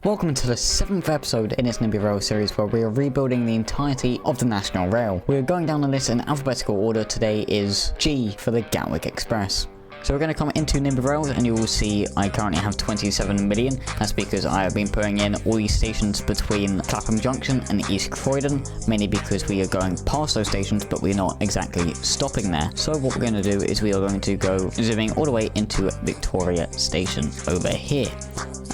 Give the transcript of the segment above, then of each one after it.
Welcome to the 7th episode in this NIMBY rail series where we are rebuilding the entirety of the National Rail. We are going down the list in alphabetical order. Today is G for the Gatwick Express. So we're going to come into NIMBY rails and you will see I currently have 27 million. That's because I have been putting in all these stations between Clapham Junction and East Croydon, mainly because we are going past those stations but we're not exactly stopping there. So what we're going to do is we are going to go zooming all the way into Victoria Station over here.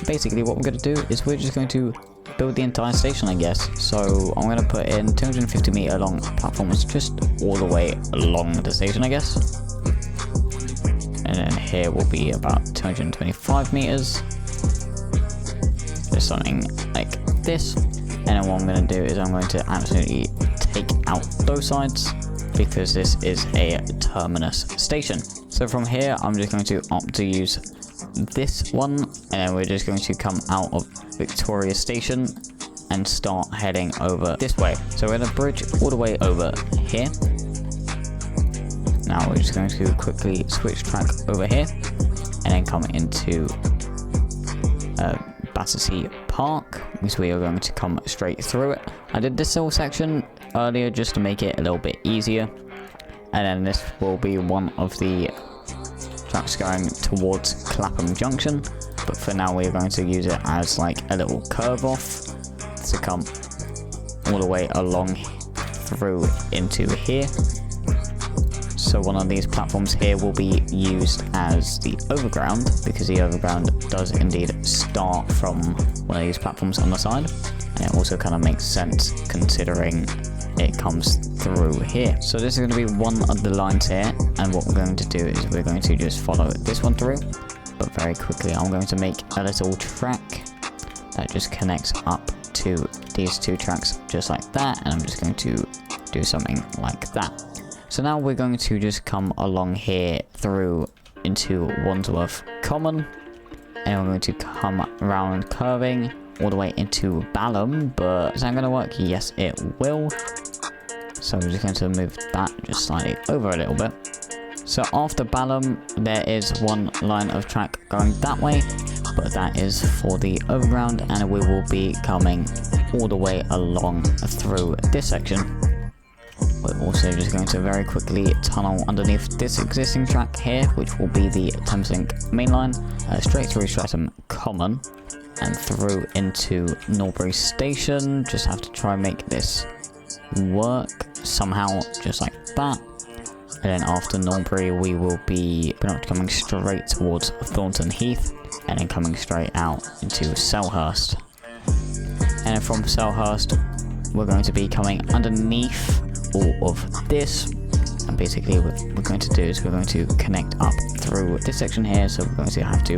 Basically what we're going to do is we're just going to build the entire station, I guess. So I'm going to put in 250 meter long platforms just all the way along the station, I guess. And then here will be about 225 meters. Just something like this. And then what I'm going to do is I'm going to absolutely take out those sides because this is a terminus station. So from here I'm just going to opt to use this one, and then we're just going to come out of Victoria Station and start heading over this way. So we're going to bridge all the way over here. Now we're just going to quickly switch track over here and then come into Battersea Park, because we are going to come straight through it. I did this little section earlier just to make it a little bit easier, and then this will be one of the tracks going towards Clapham Junction, but for now we're going to use it as like a little curve off to come all the way along through into here. So one of these platforms here will be used as the overground, because the overground does indeed start from one of these platforms on the side, and it also kind of makes sense considering it comes through here. So this is going to be one of the lines here, and what we're going to do is we're going to just follow this one through, but very quickly I'm going to make a little track that just connects up to these two tracks just like that, and I'm just going to do something like that. So now we're going to just come along here through into Wandsworth Common, and we're going to come around curving all the way into Balham. But is that going to work? Yes, it will. So we're just going to move that just slightly over a little bit. So after Balham there is one line of track going that way, but that is for the overground, and we will be coming all the way along through this section. We're also just going to very quickly tunnel underneath this existing track here, which will be the Thameslink main line, straight through Streatham Common and through into Norbury Station. Just have to try and make this work somehow, just like that. And then after Norbury we will be coming straight towards Thornton Heath, and then coming straight out into Selhurst. And then from Selhurst we're going to be coming underneath all of this, and basically what we're going to do is we're going to connect up through this section here. So we're going to have to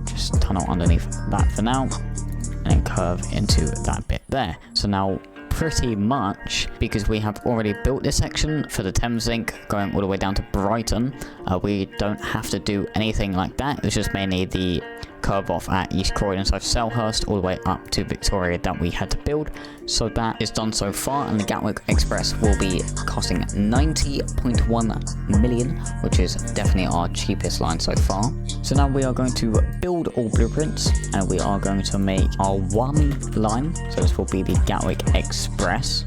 just tunnel underneath that for now and then curve into that bit there. So now pretty much, because we have already built this section for the Thameslink going all the way down to Brighton, we don't have to do anything like that. It's just mainly the curve off at East Croydon, so Selhurst all the way up to Victoria that we had to build. So that is done so far, and the Gatwick Express will be costing 90.1 million, which is definitely our cheapest line so far. So now we are going to build all blueprints, and we are going to make our one line. So this will be the Gatwick Express.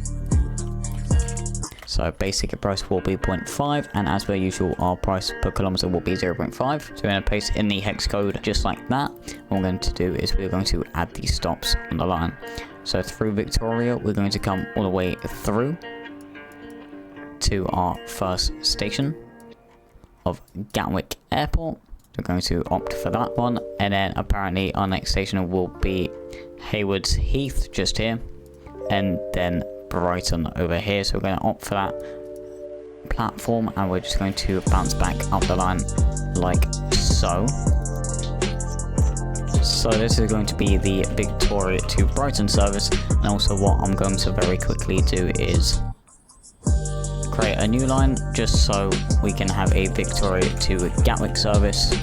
So basic price will be 0.5, and as per usual our price per kilometer will be 0.5. So we're going to paste in the hex code just like that. What we're going to do is we're going to add these stops on the line. So through Victoria we're going to come all the way through to our first station of Gatwick Airport. We're going to opt for that one, and then apparently our next station will be Haywards Heath just here, and then Brighton over here. So we're going to opt for that platform, and we're just going to bounce back up the line like so. So this is going to be the Victoria to Brighton service, and also what I'm going to very quickly do is create a new line just so we can have a Victoria to Gatwick service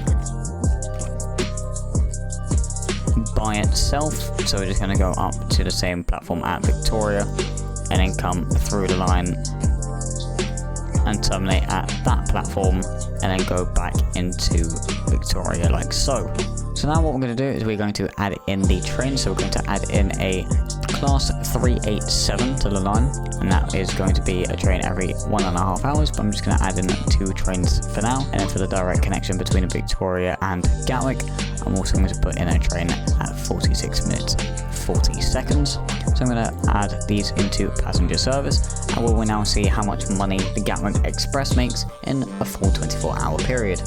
by itself. So we're just going to go up to the same platform at Victoria and then come through the line and terminate at that platform, and then go back into Victoria like so. So now what we're going to do is we're going to add in the train. So we're going to add in a class 387 to the line, and that is going to be a train every 1.5 hours, but I'm just going to add in 2 trains for now. And then for the direct connection between Victoria and Gatwick, I'm also going to put in a train at 46 minutes 40 seconds. So I'm going to add these into passenger service, and we will now see how much money the Gatwick Express makes in a full 24-hour period.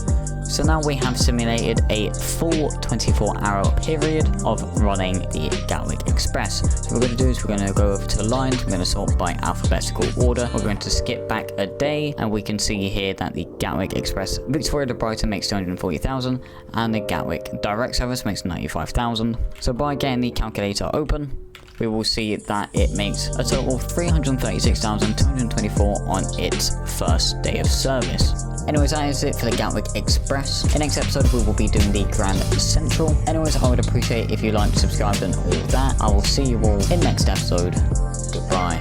So now we have simulated a full 24-hour period of running the Gatwick Express. So what we're going to do is we're going to go over to the lines, we're going to sort by alphabetical order, we're going to skip back a day, and we can see here that the Gatwick Express Victoria to Brighton makes 240,000, and the Gatwick Direct Service makes 95,000. So by getting the calculator open, we will see that it makes a total of 336,224 on its first day of service. Anyways, that is it for the Gatwick Express. In next episode, we will be doing the Grand Central. Anyways, I would appreciate if you like, subscribe, and all that. I will see you all in next episode. Goodbye.